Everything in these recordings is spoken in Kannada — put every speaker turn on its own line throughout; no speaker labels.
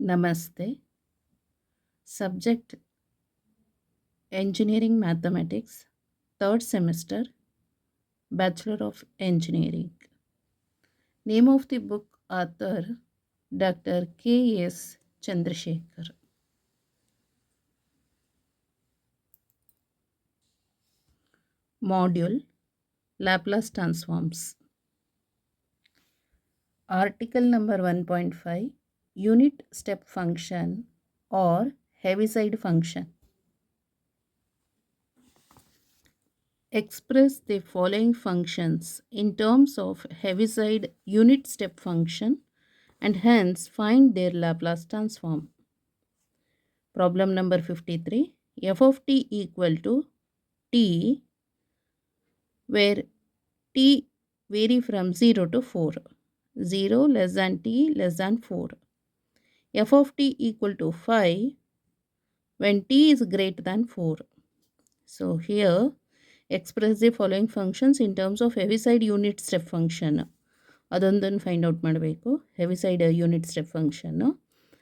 Namaste. Subject Engineering Mathematics, third semester, Bachelor of Engineering. Name of the book author Dr. K.S. Chandrasekhar. Module Laplace Transforms. Article number 1.5 Unit Step Function or Heaviside Function. Express the following functions in terms of Heaviside unit step function and hence find their Laplace transform. Problem number 53. F of t equal to t where t vary from 0 to 4. 0 less than t less than 4. F of t equal to 5 when t is greater than 4. So here express the following functions in terms of Heaviside unit step function. ಅದೊಂದನ್ನು ಫೈಂಡ್ ಔಟ್ ಮಾಡಬೇಕು, ಹೆವಿಸೈಡ್ ಯೂನಿಟ್ ಸ್ಟೆಪ್ ಫಂಕ್ಷನ್ನು,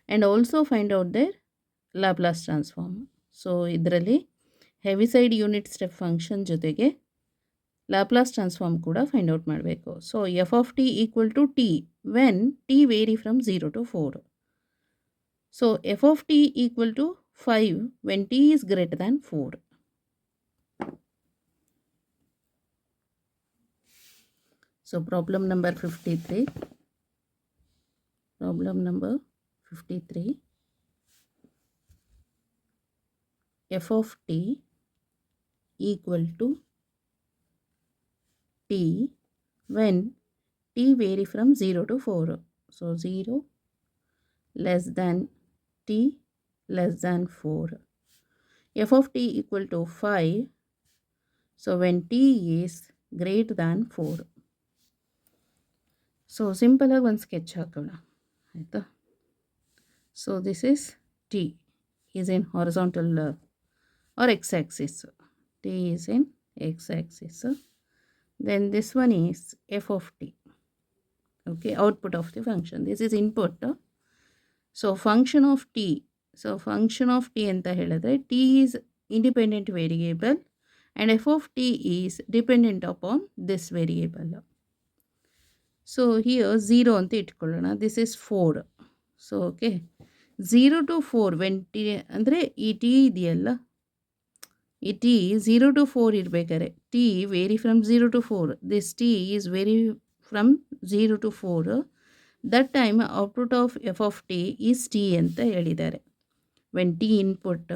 and also find out their Laplace transform. So ಇದರಲ್ಲಿ ಹೆವಿಸೈಡ್ ಯೂನಿಟ್ ಸ್ಟೆಪ್ ಫಂಕ್ಷನ್ ಜೊತೆಗೆ ಲ್ಯಾಪ್ಲಾಸ್ ಟ್ರಾನ್ಸ್ಫಾರ್ಮ್ ಕೂಡ ಫೈಂಡ್ ಔಟ್ ಮಾಡಬೇಕು. So F of T equal to T when T vary from 0 to 4. So F of T equal to 5 when T is greater than 4. So problem number 53. Problem number 53. F of t equal to t when t vary from 0 to 4. So 0 less than t less than 4. F of t equal to 5. So when t is greater than 4. So ಸಿಂಪಲಾಗಿ ಒಂದು ಸ್ಕೆಚ್ ಹಾಕೋಣ ಆಯಿತಾ. So this is T is in horizontal or X axis. T is in X axis. Then this one is F of T. Okay, output of the function. This is input. So function of T. So function of T ಅಂತ ಹೇಳಿದ್ರೆ T is independent variable and F of T is dependent upon this variable. So here 0 ಅಂತ ಇಟ್ಕೊಳ್ಳೋಣ. This is 4. So okay, 0 to 4 when T ಅಂದರೆ ಈ ಟಿ ಇದೆಯಲ್ಲ, ಈ ಟಿ 0 to 4 ಇರಬೇಕಾದ್ರೆ T vary from 0 to 4. This T is vary from 0 to 4. That time output of F of T is T ಅಂತ ಹೇಳಿದ್ದಾರೆ. When T input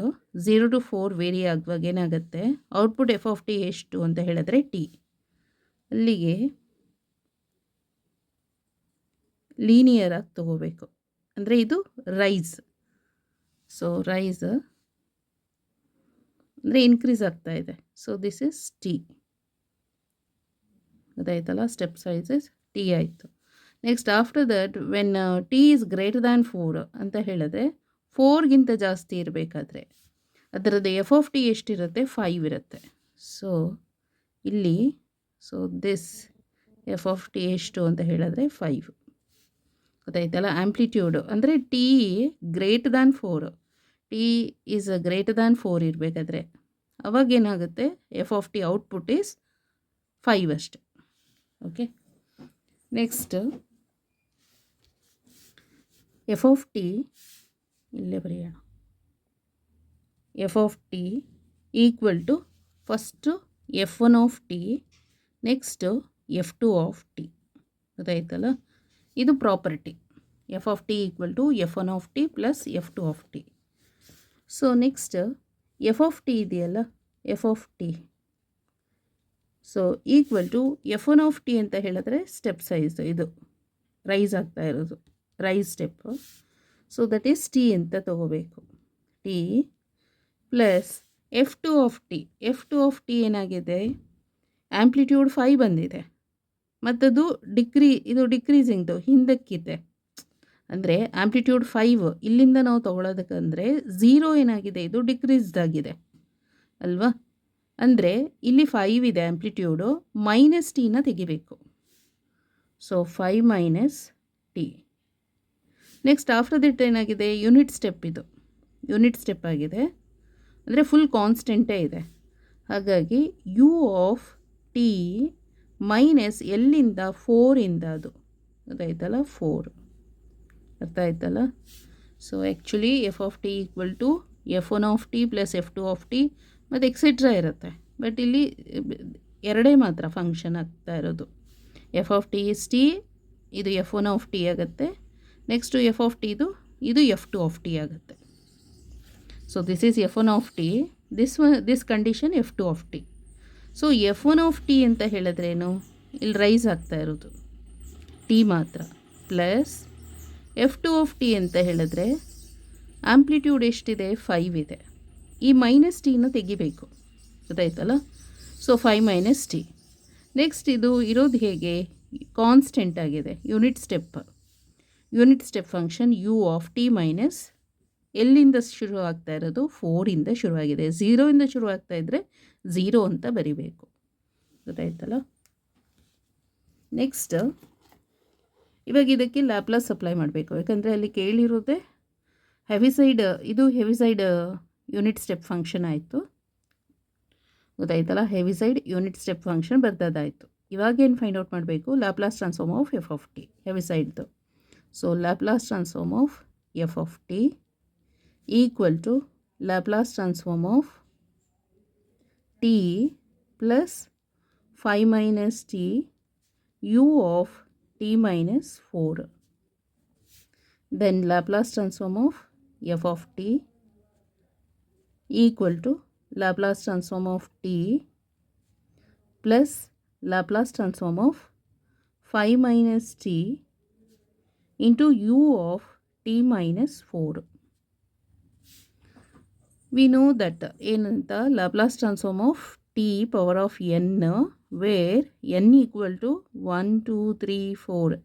0 to 4 vary ಆಗುವಾಗ ಏನಾಗುತ್ತೆ, ಔಟ್ಪುಟ್ ಎಫ್ ಆಫ್ ಟಿ ಎಷ್ಟು ಅಂತ ಹೇಳಿದ್ರೆ ಟಿ. ಅಲ್ಲಿಗೆ ಲೀನಿಯರ್ ಆಗಿ ತಗೋಬೇಕು, ಅಂದರೆ ಇದು ರೈಸ್. ಸೊ ರೈಸ್ ಅಂದರೆ ಇನ್ಕ್ರೀಸ್ ಆಗ್ತಾ ಇದೆ. So this is T. ಅದಾಯ್ತಲ್ಲ, ಸ್ಟೆಪ್ ಸೈಜಸ್ ಟಿ ಆಯಿತು. Next after that when T is greater than 4 ಅಂತ ಹೇಳಿದ್ರೆ 4ಗಿಂತ ಜಾಸ್ತಿ ಇರಬೇಕಾದ್ರೆ ಅದರದ್ದು ಎಫ್ ಆಫ್ ಟಿ ಎಷ್ಟಿರುತ್ತೆ, 5 ಇರುತ್ತೆ. ಸೊ ಇಲ್ಲಿ so this F of T ಎಷ್ಟು ಅಂತ ಹೇಳಿದ್ರೆ 5. ಗೊತ್ತಾಯ್ತಲ್ಲ. ಆ್ಯಂಪ್ಲಿಟ್ಯೂಡ್ ಅಂದರೆ T greater than 4, T is greater than 4 ಇರಬೇಕಾದ್ರೆ ಅವಾಗೇನಾಗುತ್ತೆ, F of T output is 5 ಅಷ್ಟೆ. Okay, next F of T ಇಲ್ಲೇ ಬರೆಯೋಣ. F of T equal to first F one of T, next F two of T. ಗೊತ್ತಾಯ್ತಲ್ಲ, ಇದು property. F of T equal to F one of T plus F two of T. So next F of T ಇದೆಯಲ್ಲ, F of T so equal to F one of T ಅಂತ ಹೇಳಿದ್ರೆ ಸ್ಟೆಪ್ ಸೈಜ್ ಇದು ರೈಸ್ ಆಗ್ತಾ ಇರೋದು, rise step. So that is T ಅಂತ ತಗೋಬೇಕು. T plus F two of T. F two of T ಏನಾಗಿದೆ, ಆ್ಯಂಪ್ಲಿಟ್ಯೂಡ್ 5 ಬಂದಿದೆ, ಮತ್ತದು ಇದು ಡಿಕ್ರೀಸಿಂಗ್ದು ಹಿಂದಕ್ಕಿದೆ. ಅಂದರೆ ಆ್ಯಂಪ್ಲಿಟ್ಯೂಡ್ 5 ಇಲ್ಲಿಂದ ನಾವು ತೊಗೊಳೋದಕ್ಕಂದರೆ 0 ಏನಾಗಿದೆ, ಇದು ಡಿಕ್ರೀಸ್ಡ್ ಆಗಿದೆ ಅಲ್ವಾ. ಅಂದರೆ ಇಲ್ಲಿ 5 ಇದೆ ಆ್ಯಂಪ್ಲಿಟ್ಯೂಡು, ಮೈನಸ್ ಟಿನ ತೆಗಿಬೇಕು. So 5 minus T. Next after that ಏನಾಗಿದೆ, ಯೂನಿಟ್ ಸ್ಟೆಪ್ ಇದು ಯೂನಿಟ್ ಸ್ಟೆಪ್ ಆಗಿದೆ, ಅಂದರೆ ಫುಲ್ ಕಾನ್ಸ್ಟೆಂಟೇ ಇದೆ. ಹಾಗಾಗಿ ಯು ಆಫ್ ಟಿ ಮೈನಸ್ ಎಲ್ಲಿಂದ, ಫೋರಿಂದ, ಅದು ಗೊತ್ತಾಯ್ತಲ್ಲ, 4 ಅರ್ಥ ಆಯ್ತಲ್ಲ. So actually F of T equal to F1 of T plus F2 of T ಮತ್ತು ಎಕ್ಸೆಟ್ರಾ ಇರುತ್ತೆ. ಬಟ್ ಇಲ್ಲಿ ಎರಡೇ ಮಾತ್ರ ಫಂಕ್ಷನ್ ಆಗ್ತಾ ಇರೋದು. F of T is T, ಇದು F1 ಆಫ್ ಟಿ ಆಗುತ್ತೆ. ನೆಕ್ಸ್ಟು ಎಫ್ ಆಫ್ ಟಿದು ಇದು F2 ಆಫ್ ಟಿ ಆಗುತ್ತೆ. So this is F1 of T, this condition F2 of T. So F1 of T ಅಂತ ಹೇಳಿದ್ರೇನು, ಇಲ್ಲಿ ರೈಸ್ ಆಗ್ತಾ ಇರೋದು ಟಿ ಮಾತ್ರ, ಪ್ಲಸ್ F2 ಆಫ್ ಟಿ ಅಂತ ಹೇಳಿದ್ರೆ ಆಂಪ್ಲಿಟ್ಯೂಡ್ ಎಷ್ಟಿದೆ, 5 ಇದೆ. ಈ ಮೈನಸ್ ಟಿನ ತೆಗಿಬೇಕು, ಗೊತ್ತಾಯ್ತಲ್ಲ. So 5 minus T. ನೆಕ್ಸ್ಟ್ ಇದು ಇರೋದು ಹೇಗೆ, ಕಾನ್ಸ್ಟೆಂಟ್ ಆಗಿದೆ, unit step function U of T minus ಎಲ್ಲಿಂದ ಶುರು ಆಗ್ತಾ ಇರೋದು, 4ಇಂದ ಶುರುವಾಗಿದೆ. 0ಇಂದ ಶುರುವಾಗ್ತಾ ಇದ್ದರೆ 0 ಅಂತ ಬರಿಬೇಕು, ಗೊತ್ತಾಯ್ತಲ್ಲ. ನೆಕ್ಸ್ಟ್ ಇವಾಗ ಇದಕ್ಕೆ ಲ್ಯಾಪ್ಲಾಸ್ ಅಪ್ಲೈ ಮಾಡಬೇಕು, ಯಾಕಂದರೆ ಅಲ್ಲಿ ಕೇಳಿರೋದೆ ಹೆವಿಸೈಡ್, ಇದು ಹೆವಿಸೈಡ್ ಯೂನಿಟ್ ಸ್ಟೆಪ್ ಫಂಕ್ಷನ್ ಆಯಿತು, ಗೊತ್ತಾಯ್ತಲ್ಲ. ಹೆವಿಸೈಡ್ ಯೂನಿಟ್ ಸ್ಟೆಪ್ ಫಂಕ್ಷನ್ ಬರ್ದದಾಯಿತು. ಇವಾಗೇನು ಫೈಂಡ್ ಔಟ್ ಮಾಡಬೇಕು, Laplace transform of F of T, ಹೆವಿಸೈಡ್ದು. So Laplace transform of F of T equal to Laplace transform of T plus 5 minus T U of T minus 4. Then Laplace transform of f of t equal to Laplace transform of t plus Laplace transform of 5 minus t into u of t minus 4. We know that ಏನಂತ, Laplace transform of t power of n where n equal to 1 2 3 4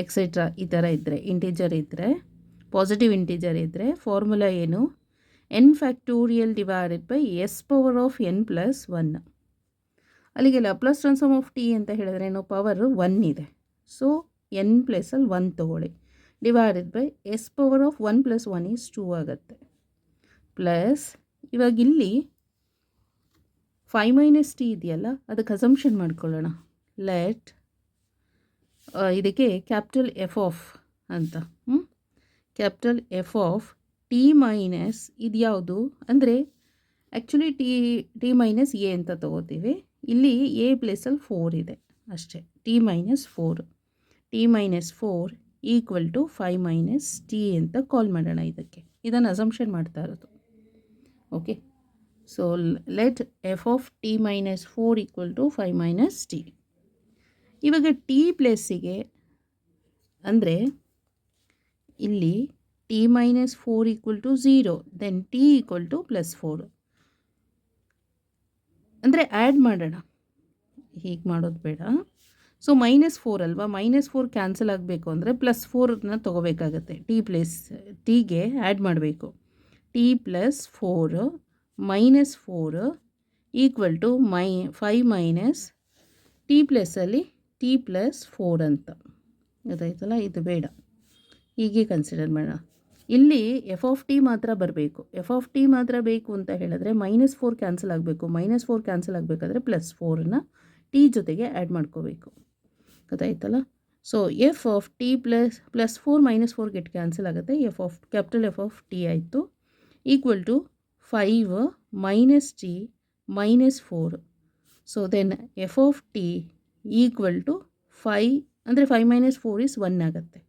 etcetera ಈ ಥರ ಇದ್ದರೆ, ಇಂಟೀಜರ್ ಇದ್ದರೆ, ಪಾಸಿಟಿವ್ ಇಂಟೀಜರ್ ಇದ್ದರೆ ಫಾರ್ಮುಲಾ ಏನು, n factorial divided by S power of n plus 1. ಅಲ್ಲಿಗೆ ಲ್ಯಾಪ್ಲಾಸ್ ಟ್ರಾನ್ಸ್ಫಾರ್ಮ್ ಆಫ್ ಟಿ ಅಂತ ಹೇಳಿದ್ರೆ ಏನೋ ಪವರ್ 1 ಇದೆ. ಸೊ n ಪ್ಲೇಸಲ್ಲಿ 1 ತೊಗೊಳ್ಳಿ, divided by S power of 1 plus 1 is 2 ಆಗುತ್ತೆ. ಪ್ಲಸ್ ಇವಾಗ ಇಲ್ಲಿ 5 ಮೈನಸ್ ಟಿ ಇದೆಯಲ್ಲ, ಅದಕ್ಕೆ ಅಸಂಪ್ಷನ್ ಮಾಡ್ಕೊಳ್ಳೋಣ. ಲೆಟ್ ಇದಕ್ಕೆ ಕ್ಯಾಪಿಟಲ್ ಎಫ್ ಆಫ್ ಅಂತ, capital F of T minus ಇದು ಯಾವುದು ಅಂದರೆ ಆ್ಯಕ್ಚುಲಿ ಟಿ ಮೈನಸ್ ಎ ಅಂತ ತೊಗೋತೀವಿ. ಇಲ್ಲಿ ಎ ಪ್ಲೇಸಲ್ಲಿ 4 ಇದೆ ಅಷ್ಟೇ, T minus 4 equal to 5 minus T ಅಂತ ಕಾಲ್ ಮಾಡೋಣ. ಇದನ್ನು ಅಸಂಪ್ಷನ್ ಮಾಡ್ತಾ ಇರೋದು. Okay, so let F of T minus 4 equal to 5 minus T. ಇವಾಗ ಟಿ ಪ್ಲೇಸಿಗೆ ಅಂದರೆ ಇಲ್ಲಿ T minus 4 equal to 0, then T equal to plus 4 ಅಂದರೆ ಆ್ಯಡ್ ಮಾಡೋಣ, ಹೀಗೆ ಮಾಡೋದು ಬೇಡ. ಸೊ -4 ಅಲ್ವಾ, -4 ಕ್ಯಾನ್ಸಲ್ ಆಗಬೇಕು ಅಂದರೆ +4ನ ತೊಗೋಬೇಕಾಗತ್ತೆ. ಟಿಗೆ ಆ್ಯಡ್ ಮಾಡಬೇಕು. T plus 4 -4 equal to 5 minus T ಪ್ಲಸ್ಸಲ್ಲಿ ಟಿ ಪ್ಲಸ್ 4 ಅಂತ, ಗೊತ್ತಾಯ್ತಲ್ಲ. ಇದು ಬೇಡ, ಹೀಗೆ ಕನ್ಸಿಡರ್ ಮಾಡೋಣ. ಇಲ್ಲಿ ಎಫ್ ಆಫ್ ಟಿ ಮಾತ್ರ ಬರಬೇಕು. ಎಫ್ ಆಫ್ ಟಿ ಮಾತ್ರ ಬೇಕು ಅಂತ ಹೇಳಿದ್ರೆ -4 ಕ್ಯಾನ್ಸಲ್ ಆಗಬೇಕು. -4 ಕ್ಯಾನ್ಸಲ್ ಆಗಬೇಕಾದ್ರೆ +4ನ ಟಿ ಜೊತೆಗೆ ಆ್ಯಡ್ ಮಾಡ್ಕೋಬೇಕು, ಗೊತ್ತಾಯ್ತಲ್ಲ. So F of T +4 -4 get cancel ಆಗುತ್ತೆ. ಕ್ಯಾಪಿಟಲ್ ಎಫ್ ಆಫ್ ಟಿ ಆಯಿತು, equal to 5 minus T minus 4. So then F of T equal to 5 ಅಂದರೆ 5 ಮೈನಸ್ 4 ಇಸ್ 1 ಆಗುತ್ತೆ,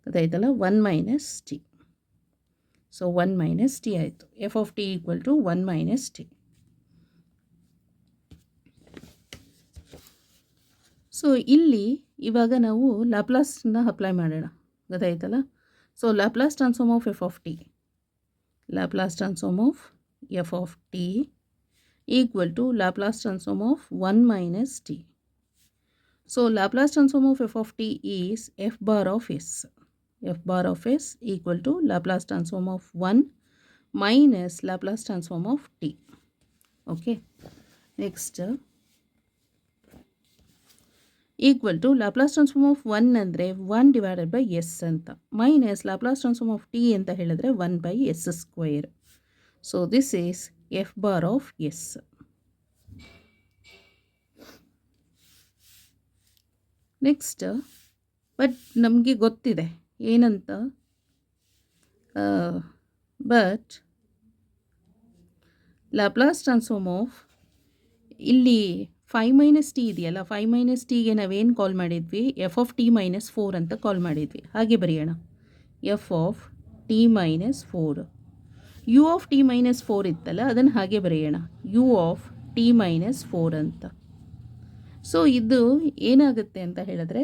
ಗೊತ್ತಾಯ್ತಲ್ಲ. 1 minus T. So 1 minus T ಆಯಿತು. F of T equal to 1 minus T. So ಇಲ್ಲಿ ಇವಾಗ ನಾವು ಲ್ಯಾಪ್ಲಾಸ್ನ ಅಪ್ಲೈ ಮಾಡೋಣ, ಗೊತ್ತಾಯ್ತಲ್ಲ. So Laplace transform of F of T, Laplace transform of F of T equal to Laplace transform of 1 minus T. So Laplace transform of F of T is F bar of S. F bar of S equal to Laplace transform of 1 minus Laplace transform of T. Okay, next equal to Laplace transform of 1 ಅಂದರೆ 1 ಡಿವೈಡೆಡ್ ಬೈ ಎಸ್ ಅಂತ, minus Laplace transform of T ಅಂತ ಹೇಳಿದ್ರೆ 1 by S square. So this is F bar of S. Next, but ನಮಗೆ ಗೊತ್ತಿದೆ ಏನಂತ, ಬಟ್ ಲ್ಯಾಪ್ಲಾಸ್ ಟ್ರಾನ್ಸ್ಫಾರ್ಮ್ ಆಫ್ ಇಲ್ಲಿ 5 ಮೈನಸ್ ಟಿ ಇದೆಯಲ್ಲ, 5 ಮೈನಸ್ ಟಿಗೆ ನಾವೇನು ಕಾಲ್ ಮಾಡಿದ್ವಿ, ಎಫ್ ಆಫ್ ಟಿ ಮೈನಸ್ 4 ಅಂತ ಕಾಲ್ ಮಾಡಿದ್ವಿ. ಹಾಗೆ ಬರೆಯೋಣ, F of T minus 4. U of T minus 4 ಇತ್ತಲ್ಲ, ಅದನ್ನು ಹಾಗೆ ಬರೆಯೋಣ, ಯು ಆಫ್ ಟಿ ಮೈನಸ್ 4 ಅಂತ. ಸೊ ಇದು ಏನಾಗುತ್ತೆ ಅಂತ ಹೇಳಿದ್ರೆ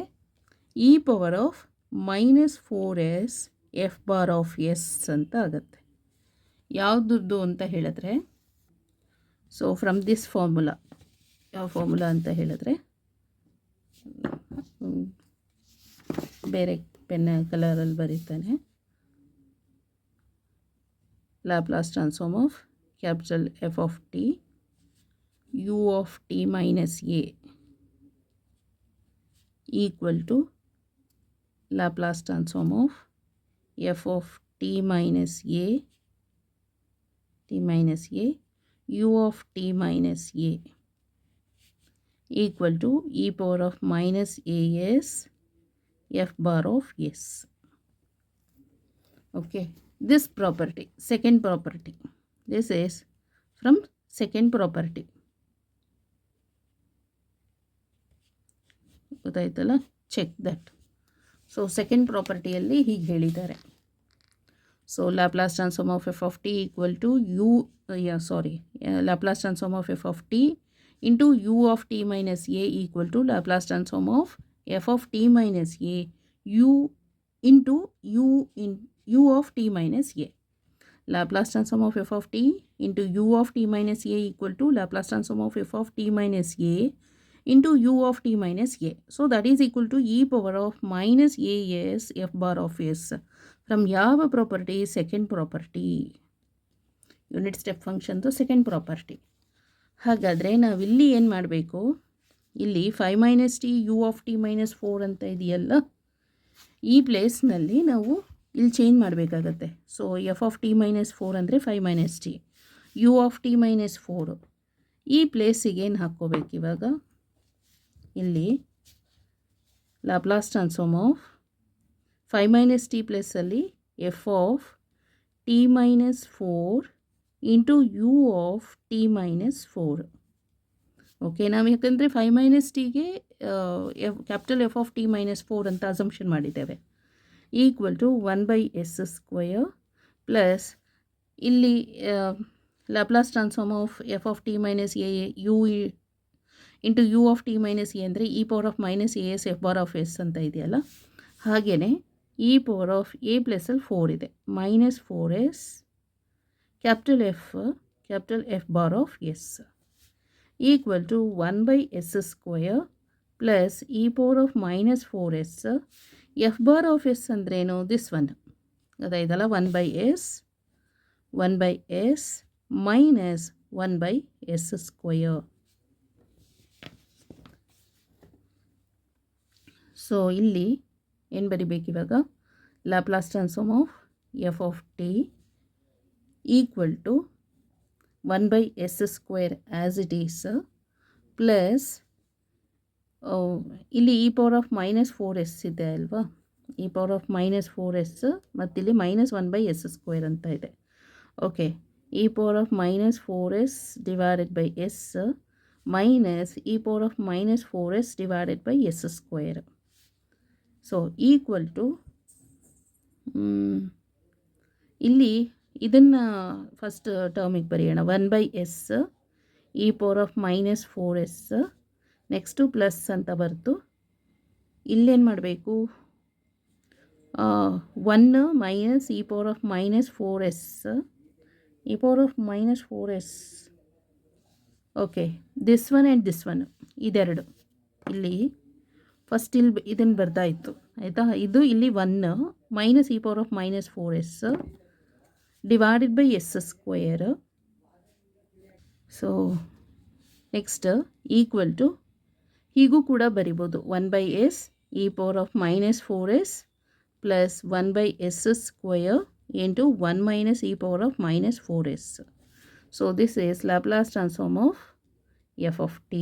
E power of minus 4s F bar of S ಅಂತ ಆಗುತ್ತೆ. ಯಾವುದದ್ದು ಅಂತ ಹೇಳಿದ್ರೆ, ಸೊ ಫ್ರಮ್ ದಿಸ್ ಫಾರ್ಮುಲಾ, ಯಾವ ಫಾರ್ಮುಲಾ ಅಂತ ಹೇಳಿದ್ರೆ, ಬೇರೆ ಪೆನ್ ಕಲರಲ್ಲಿ ಬರೀತಾನೆ, Laplace transform of capital F of T U of T minus A equal to Laplace transform of F of T minus A u of t minus a equal to e power of minus as f bar of s. Okay, this property, second property, this is from second property. ಗೊತ್ತಾಯ್ತಲ್ಲ, ಚೆಕ್ ದಟ್. ಸೊ ಸೆಕೆಂಡ್ ಪ್ರಾಪರ್ಟಿಯಲ್ಲಿ ಹೀಗೆ ಹೇಳಿದ್ದಾರೆ. So Laplace transform of F of T equal to Laplace transform of f of t into u of t minus a equal to Laplace transform of f of t minus a u into u of t minus a. Laplace transform of f of t into u of t minus a equal to Laplace transform of f of t minus a into u of t minus a. So that is equal to e power of minus as f bar of s. From ಯಾವ property, second property, unit step ಫಂಕ್ಷನ್ದು ಸೆಕೆಂಡ್ ಪ್ರಾಪರ್ಟಿ. ಹಾಗಾದರೆ ನಾವಿಲ್ಲಿ ಏನು ಮಾಡಬೇಕು, ಇಲ್ಲಿ 5 minus T U of T minus 4 ಅಂತ ಇದೆಯಲ್ಲ, ಈ ಪ್ಲೇಸ್ನಲ್ಲಿ ನಾವು ಇಲ್ಲಿ ಚೇಂಜ್ ಮಾಡಬೇಕಾಗತ್ತೆ. So F of T minus 4 ಅಂದರೆ 5 minus T, U of T minus 4, ಈ ಪ್ಲೇಸಿಗೆ ಏನು ಹಾಕ್ಕೋಬೇಕು ಇವಾಗ, ಇಲ್ಲಿ Laplace transform of 5 minus T ಪ್ಲೇಸಲ್ಲಿ F of T minus 4 into U of T minus 4. Okay, ನಾವು ಯಾಕಂದರೆ 5 ಮೈನಸ್ ಟಿಗೆ capital F of T minus 4 ಅಂತ ಅಸಂಪ್ಷನ್ ಮಾಡಿದ್ದೇವೆ, equal to 1 by S square plus ಇಲ್ಲಿ Laplace transform of F of T minus A U into U of T minus A ಅಂದರೆ E power of minus A S F bar of S ಅಂತ ಇದೆಯಲ್ಲ, ಹಾಗೆಯೇ ಇ ಪವರ್ ಆಫ್ ಎ ಪ್ಲಸಲ್ಲಿ 4 ಇದೆ, minus 4s capital F bar of s equal to 1 by s square plus e power of minus 4s f bar of s ಅಂದ್ರೇನು, this one ಅದಾಯ್ತಲ್ಲ, 1 by s minus 1 by s square. So ಇಲ್ಲಿ ಏನು ಬರಿಬೇಕು ಇವಾಗ, Laplace transform of F of T equal to 1 by s square as it is plus ಇಲ್ಲಿ e power of minus 4s ಇದೆ ಅಲ್ವಾ, e power of minus 4s ಮತ್ತು ಇಲ್ಲಿ minus 1 by s square ಅಂತ ಇದೆ. Okay, e power of minus 4s divided by s minus e power of minus 4s divided by s square. So equal to ಇಲ್ಲಿ ಇದನ್ನು ಫಸ್ಟ್ ಟರ್ಮಿಗೆ ಬರೆಯೋಣ, 1 by S E power of minus 4s next plus ಅಂತ ಬರ್ತು. ಇಲ್ಲೇನು ಮಾಡಬೇಕು, 1 minus E power of minus 4s E power of minus 4s. Okay, this one and this one ಇದೆರಡು ಇಲ್ಲಿ ಫಸ್ಟ್ ಇಲ್ಲಿ ಇದನ್ನು ಬರ್ದಾಯಿತು ಆಯಿತಾ. ಇದು ಇಲ್ಲಿ 1 minus E power of minus 4s divided by s square. So next equal to ಹೀಗೂ ಕೂಡ ಬರಿಬೋದು 1/s e power of minus 4s plus 1/s square into 1 minus e power of minus 4s. So this is Laplace transform of f of t.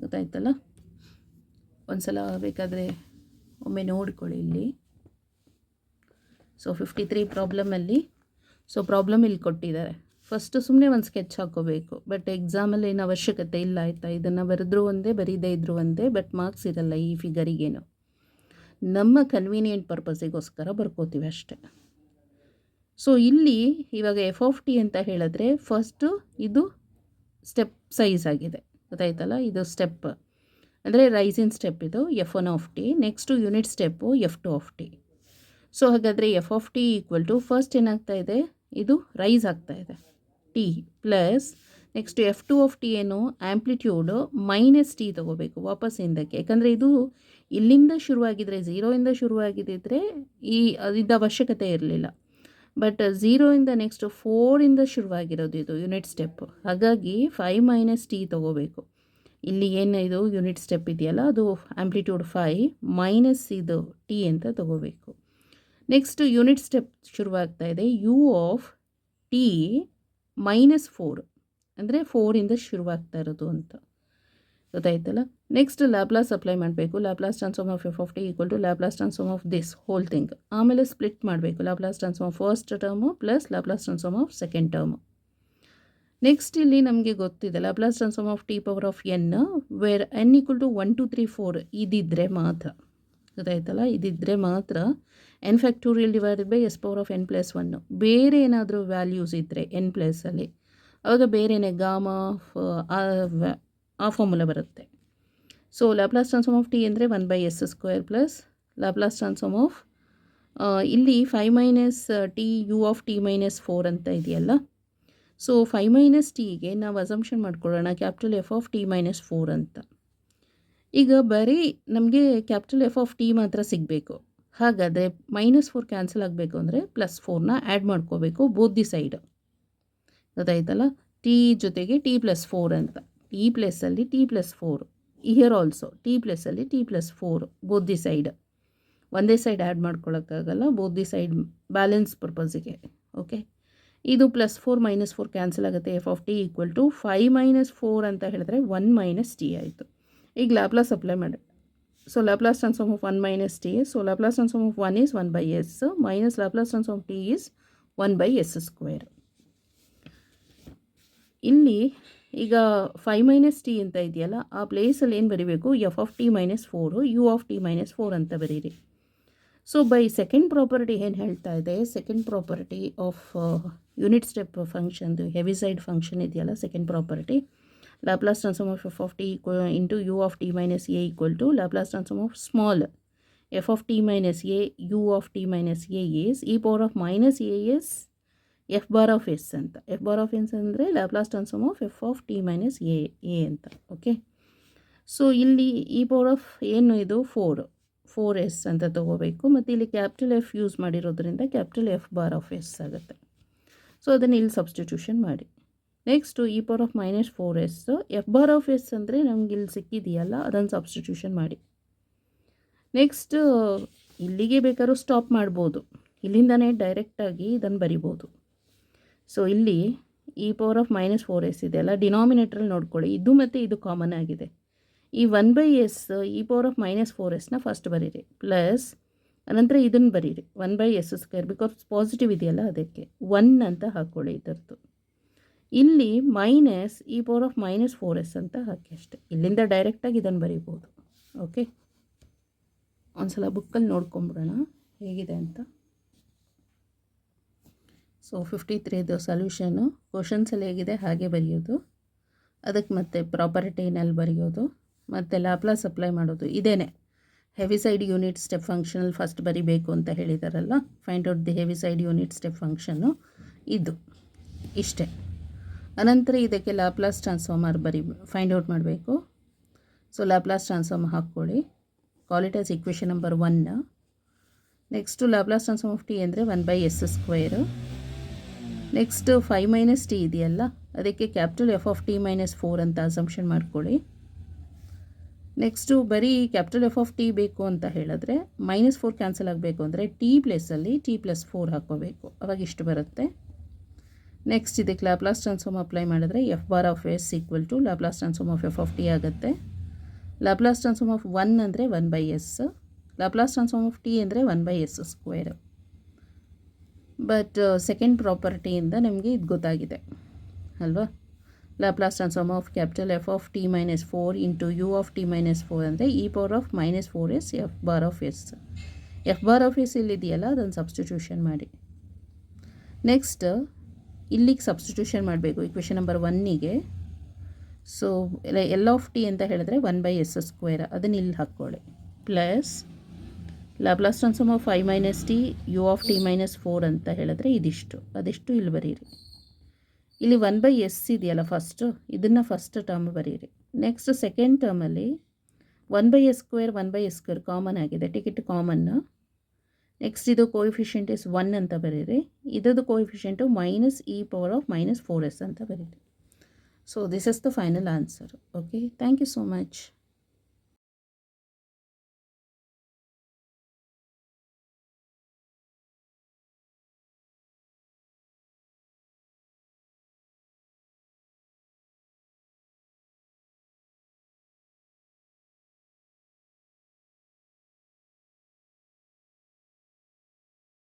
ಗೊತ್ತಾಯ್ತಲ್ಲ? ಒಂದ್ಸಲ ಬೇಕಾದರೆ ಒಮ್ಮೆ ನೋಡ್ಕೊಳ್ಳಿ ಇಲ್ಲಿ. ಸೊ 53 ಪ್ರಾಬ್ಲಮಲ್ಲಿ ಪ್ರಾಬ್ಲಮ್ ಇಲ್ಲಿ ಕೊಟ್ಟಿದ್ದಾರೆ. ಫಸ್ಟು ಸುಮ್ಮನೆ ಒಂದು ಸ್ಕೆಚ್ ಹಾಕೋಬೇಕು, ಬಟ್ ಎಕ್ಸಾಮಲ್ಲಿ ಏನು ಅವಶ್ಯಕತೆ ಇಲ್ಲ ಆಯಿತಾ. ಇದನ್ನು ಬರೆದ್ರೂ ಒಂದೇ, ಬರೀದೇ ಇದ್ರೂ ಒಂದೇ, ಬಟ್ ಮಾರ್ಕ್ಸ್ ಇರಲ್ಲ ಈ ಫಿಗರಿಗೇನು. ನಮ್ಮ ಕನ್ವೀನಿಯೆಂಟ್ ಪರ್ಪಸಿಗೋಸ್ಕರ ಬರ್ಕೋತೀವಿ ಅಷ್ಟೆ. ಸೊ ಇಲ್ಲಿ ಇವಾಗ ಎಫ್ ಆಫ್ ಟಿ ಅಂತ ಹೇಳಿದ್ರೆ ಫಸ್ಟು ಇದು ಸ್ಟೆಪ್ ಸೈಜ್ ಆಗಿದೆ, ಗೊತ್ತಾಯ್ತಲ್ಲ. ಇದು ಸ್ಟೆಪ್ ಅಂದರೆ ರೈಸಿನ್ ಸ್ಟೆಪ್, ಇದು F one of T. Next unit step F two of T. So ಹಾಗಾದರೆ F of T equal to first ಏನಾಗ್ತಾ ಇದೆ, ಇದು ರೈಸ್ ಆಗ್ತಾ ಇದೆ T, plus next F two of T ಏನು ಆ್ಯಂಪ್ಲಿಟ್ಯೂಡು ಮೈನಸ್ ಟಿ ತೊಗೋಬೇಕು ವಾಪಸ್ ಹಿಂದಕ್ಕೆ. ಯಾಕಂದರೆ ಇದು ಇಲ್ಲಿಂದ ಶುರುವಾಗಿದ್ದರೆ, ಝೀರೋಯಿಂದ ಶುರುವಾಗಿದ್ದರೆ ಇದು ಅವಶ್ಯಕತೆ ಇರಲಿಲ್ಲ. ಬಟ್ ಝೀರೋಯಿಂದ ನೆಕ್ಸ್ಟ್ 4ಇಂದ ಶುರುವಾಗಿರೋದು ಇದು ಯೂನಿಟ್ ಸ್ಟೆಪ್. ಹಾಗಾಗಿ 5 ಮೈನಸ್ ಟಿ ತೊಗೋಬೇಕು. ಇಲ್ಲಿ ಏನು ಇದು ಯೂನಿಟ್ ಸ್ಟೆಪ್ ಇದೆಯಲ್ಲ, ಅದು ಆ್ಯಂಪ್ಲಿಟ್ಯೂಡ್ 5 ಮೈನಸ್ ಇದು ಟಿ ಅಂತ ತೊಗೋಬೇಕು. ನೆಕ್ಸ್ಟ್ ಯೂನಿಟ್ ಸ್ಟೆಪ್ ಶುರುವಾಗ್ತಾ ಇದೆ ಯು ಆಫ್ ಟಿ ಮೈನಸ್ 4, ಅಂದರೆ 4ಇಂದ ಶುರುವಾಗ್ತಾ ಇರೋದು ಅಂತ, ಗೊತ್ತಾಯ್ತಲ್ಲ. ನೆಕ್ಸ್ಟ್ ಲ್ಯಾಪ್ಲಾಸ್ ಅಪ್ಲೈ ಮಾಡಬೇಕು. Laplace transform of F of T equal to Laplace transform of this whole thing. ಆಮೇಲೆ ಸ್ಪ್ಲಿಟ್ ಮಾಡಬೇಕು, Laplace transform of first term plus Laplace transform of second term. Next ಇಲ್ಲಿ ನಮಗೆ ಗೊತ್ತಿದೆ Laplace transform of T power of N where N equal to 1 2 3 4 ಇದಿದ್ದರೆ ಮಾತ್ರ, ಗೊತ್ತಾಯ್ತಲ್ಲ. ಇದಿದ್ದರೆ ಮಾತ್ರ N factorial divided by S power of N plus 1. ಬೇರೆ ಏನಾದರೂ ವ್ಯಾಲ್ಯೂಸ್ ಇದ್ದರೆ ಎನ್ ಪ್ಲಸ್ಸಲ್ಲಿ ಆವಾಗ ಬೇರೆಯೇ ಗಾಮಾ ಆ ಫಾರ್ಮುಲಾ ಬರುತ್ತೆ. So Laplace transform of T ಅಂದರೆ 1/s square plus Laplace transform of ಇಲ್ಲಿ 5 minus T U of T minus 4 ಅಂತ ಇದೆಯಲ್ಲ. ಸೊ 5 ಮೈನಸ್ ಟಿಗೆ ನಾವು ಅಸಂಪ್ಷನ್ ಮಾಡ್ಕೊಳ್ಳೋಣ capital F of T minus 4 ಅಂತ. ಈಗ ಬರೀ ನಮಗೆ ಕ್ಯಾಪಿಟಲ್ ಎಫ್ ಆಫ್ ಟಿ ಮಾತ್ರ ಸಿಗಬೇಕು. ಹಾಗಾದರೆ -4 ಕ್ಯಾನ್ಸಲ್ ಆಗಬೇಕು ಅಂದರೆ +4ನ ಆ್ಯಡ್ ಮಾಡ್ಕೋಬೇಕು ಬೋತ್ ದಿ ಸೈಡ್, ಗೊತ್ತಾಯ್ತಲ್ಲ. ಟಿ ಜೊತೆಗೆ ಟಿ ಪ್ಲಸ್ 4 ಅಂತ, ಟಿ ಪ್ಲಸ್ಸಲ್ಲಿ T plus 4, here also T ಪ್ಲಸ್ಸಲ್ಲಿ T plus 4 both the side. ಒಂದೇ ಸೈಡ್ ಆ್ಯಡ್ ಮಾಡ್ಕೊಳ್ಳೋಕ್ಕಾಗಲ್ಲ, ಬೋತ್ ದಿ ಸೈಡ್ ಬ್ಯಾಲೆನ್ಸ್ ಪರ್ಪಸ್ಸಿಗೆ. ಓಕೆ, ಇದು +4 -4 ಕ್ಯಾನ್ಸಲ್ ಆಗುತ್ತೆ. F of T equal to 5 - 4 ಅಂತ ಹೇಳಿದ್ರೆ 1 ಮೈನಸ್ ಟಿ ಆಯಿತು. ಈಗ ಲ್ಯಾಪ್ಲಾಸ್ ಅಪ್ಲೈ ಮಾಡಿ. So Laplace transform of 1 minus T. So Laplace transform of 1 is 1/s minus Laplace transform of T is 1/s square. ಇಲ್ಲಿ ಈಗ 5 ಮೈನಸ್ ಟಿ ಅಂತ ಇದೆಯಲ್ಲ, ಆ ಪ್ಲೇಸಲ್ಲಿ ಏನು ಬರೀಬೇಕು, F of T minus 4 U of T minus 4 ಅಂತ ಬರೀರಿ. ಸೊ ಬೈ ಸೆಕೆಂಡ್ ಪ್ರಾಪರ್ಟಿ ಏನು ಹೇಳ್ತಾ ಇದೆ, second property of unit step ಫಂಕ್ಷನ್ದು ಹೆವಿಸೈಡ್ ಫಂಕ್ಷನ್ ಇದೆಯಲ್ಲ, second property Laplace transform of F of T into U of T minus A equal to Laplace transform of small F of T minus A U of T minus A is E power of minus A S F bar of S ಅಂತ. ಎಫ್ ಬಾರ್ ಆಫ್ ಎಸ್ ಅಂದರೆ Laplace transform of F of T minus A ಅಂತ. ಓಕೆ, ಸೊ ಇಲ್ಲಿ ಇ ಪವರ್ ಆಫ್ ಏನು ಇದು 4s ಅಂತ ತೊಗೋಬೇಕು, ಮತ್ತು ಇಲ್ಲಿ ಕ್ಯಾಪಿಟಲ್ ಎಫ್ ಯೂಸ್ ಮಾಡಿರೋದ್ರಿಂದ capital F bar of S ಆಗುತ್ತೆ. ಸೊ ಅದನ್ನು ಇಲ್ಲಿ ಸಬ್ಸ್ಟಿಟ್ಯೂಷನ್ ಮಾಡಿ. Next E power of -4s F bar of S ಅಂದರೆ ನಮ್ಗೆ ಇಲ್ಲಿ ಸಿಕ್ಕಿದೆಯಲ್ಲ, ಅದನ್ನು ಸಬ್ಸ್ಟಿಟ್ಯೂಷನ್ ಮಾಡಿ. ನೆಕ್ಸ್ಟ್ ಇಲ್ಲಿಗೆ ಬೇಕಾದ್ರೂ ಸ್ಟಾಪ್ ಮಾಡ್ಬೋದು, ಇಲ್ಲಿಂದನೇ ಡೈರೆಕ್ಟಾಗಿ ಇದನ್ನು ಬರಿಬೋದು. ಸೊ ಇಲ್ಲಿ ಇ ಪವರ್ ಆಫ್ -4s ಇದೆಯಲ್ಲ, ಡಿನಾಮಿನೇಟ್ರಲ್ಲಿ ನೋಡ್ಕೊಳ್ಳಿ, ಇದು ಮತ್ತು ಇದು ಕಾಮನ್ ಆಗಿದೆ. ಈ 1/s ಇ ಪವರ್ ಆಫ್ -4sನ ಫಸ್ಟ್ ಬರೀರಿ, ಪ್ಲಸ್ ಅನಂತರ ಇದನ್ನು ಬರೀರಿ 1/s ಸ್ಕ್ವೇರ್, ಬಿಕಾಸ್ ಪಾಸಿಟಿವ್ ಇದೆಯಲ್ಲ ಅದಕ್ಕೆ 1 ಅಂತ ಹಾಕ್ಕೊಳ್ಳಿ ಇದರದ್ದು. ಇಲ್ಲಿ minus E power of -4s ಅಂತ ಹಾಕಿ ಅಷ್ಟೆ. ಇಲ್ಲಿಂದ ಡೈರೆಕ್ಟಾಗಿ ಇದನ್ನು ಬರೀಬೋದು. ಓಕೆ, ಒಂದ್ಸಲ ಬುಕ್ಕಲ್ಲಿ ನೋಡ್ಕೊಂಬಿಡೋಣ ಹೇಗಿದೆ ಅಂತ. ಸೊ 53ದು ಸೊಲ್ಯೂಷನು ಕ್ವಶನ್ಸಲ್ಲಿ ಹೇಗಿದೆ ಹಾಗೆ ಬರೆಯೋದು, ಅದಕ್ಕೆ ಮತ್ತೆ ಪ್ರಾಪರ್ಟಿನಲ್ಲಿ ಬರೆಯೋದು, ಮತ್ತು ಲ್ಯಾಪ್ಲಾಸ್ ಅಪ್ಲೈ ಮಾಡೋದು. ಇದೇನೆ ಹೆವಿಸೈಡ್ ಯೂನಿಟ್ ಸ್ಟೆಪ್ ಫಂಕ್ಷನಲ್ಲಿ ಫಸ್ಟ್ ಬರಿಬೇಕು ಅಂತ ಹೇಳಿದಾರಲ್ಲ, find out the Heaviside unit step ಫಂಕ್ಷನ್ನು ಇದು ಇಷ್ಟೇ. ಅನಂತರ ಇದಕ್ಕೆ ಲ್ಯಾಪ್ಲಾಸ್ ಟ್ರಾನ್ಸ್ಫಾರ್ಮರ್ ಫೈಂಡ್ ಔಟ್ ಮಾಡಬೇಕು. ಸೊ ಲ್ಯಾಪ್ಲಾಸ್ ಟ್ರಾನ್ಸ್ಫಾರ್ಮ್ ಹಾಕ್ಕೊಳ್ಳಿ, call it as equation number 1. Next Laplace transform of T ಅಂದರೆ 1/s square. Next 5 minus T ಇದೆಯಲ್ಲ, ಅದಕ್ಕೆ capital F of T minus 4 ಅಂತ ಅಸಂಪ್ಷನ್ ಮಾಡ್ಕೊಳ್ಳಿ. ನೆಕ್ಸ್ಟು ಬರೀ ಕ್ಯಾಪಿಟಲ್ ಎಫ್ ಆಫ್ ಟಿ ಬೇಕು ಅಂತ ಹೇಳಿದ್ರೆ -4 ಕ್ಯಾನ್ಸಲ್ ಆಗಬೇಕು ಅಂದರೆ ಟಿ ಪ್ಲೇಸಲ್ಲಿ t+4 ಹಾಕ್ಕೋಬೇಕು, ಅವಾಗ ಇಷ್ಟು ಬರುತ್ತೆ. ನೆಕ್ಸ್ಟ್ ಇದಕ್ಕೆ ಲ್ಯಾಪ್ಲಾಸ್ ಟ್ರಾನ್ಸ್ಫಾರ್ಮ್ ಅಪ್ಲೈ ಮಾಡಿದ್ರೆ F bar of S equal to Laplace transform of F of T ಆಗುತ್ತೆ. ಲ್ಯಾಪ್ಲಾಸ್ ಟ್ರಾನ್ಸ್ಫಾರ್ಮ್ ಆಫ್ 1 ಅಂದರೆ 1/s, Laplace transform of T ಅಂದರೆ 1/s². ಬಟ್ ಸೆಕೆಂಡ್ ಪ್ರಾಪರ್ಟಿಯಿಂದ ನಮಗೆ ಇದು ಗೊತ್ತಾಗಿದೆ ಅಲ್ವಾ. Laplace transform of capital F of T minus 4 into U of T minus 4 ಅಂದರೆ e⁻⁻4s F bar of S. F bar of S ಇಲ್ಲಿದೆಯಲ್ಲ ಅದನ್ನು ಸಬ್ಸ್ಟಿಟ್ಯೂಷನ್ ಮಾಡಿ. ನೆಕ್ಸ್ಟ್ ಇಲ್ಲಿಗೆ ಸಬ್ಸ್ಟಿಟ್ಯೂಷನ್ ಮಾಡಬೇಕು ಇಕ್ವೇಷನ್ ನಂಬರ್ 1ಗೆ. ಸೊ ಎಲ್ ಆಫ್ ಟಿ ಅಂತ ಹೇಳಿದ್ರೆ 1/s², ಅದನ್ನು ಇಲ್ಲಿ ಹಾಕ್ಕೊಳ್ಳಿ. Plus Laplace transform of i minus T U of T minus 4 ಅಂತ ಹೇಳಿದ್ರೆ ಇದಿಷ್ಟು, ಅದೆಷ್ಟು ಇಲ್ಲಿ ಬರೀರಿ. ಇಲ್ಲಿ 1/s ಇದೆಯಲ್ಲ ಫಸ್ಟು, ಇದನ್ನು ಫಸ್ಟ್ ಟರ್ಮ್ ಬರೀರಿ. ನೆಕ್ಸ್ಟ್ ಸೆಕೆಂಡ್ ಟರ್ಮಲ್ಲಿ 1/s² ಕಾಮನ್ ಆಗಿದೆ, ಟಿಕೆಟ್ ಕಾಮನ್ನು. ನೆಕ್ಸ್ಟ್ ಇದು ಕೋಎಫಿಷಿಯಂಟ್ ಇಸ್ 1 ಅಂತ ಬರೀರಿ. ಇದರದ್ದು ಕೋಎಫಿಷಿಯಂಟು -e⁻⁻4s ಅಂತ ಬರೀರಿ. So this is the final answer. Okay, thank you so much.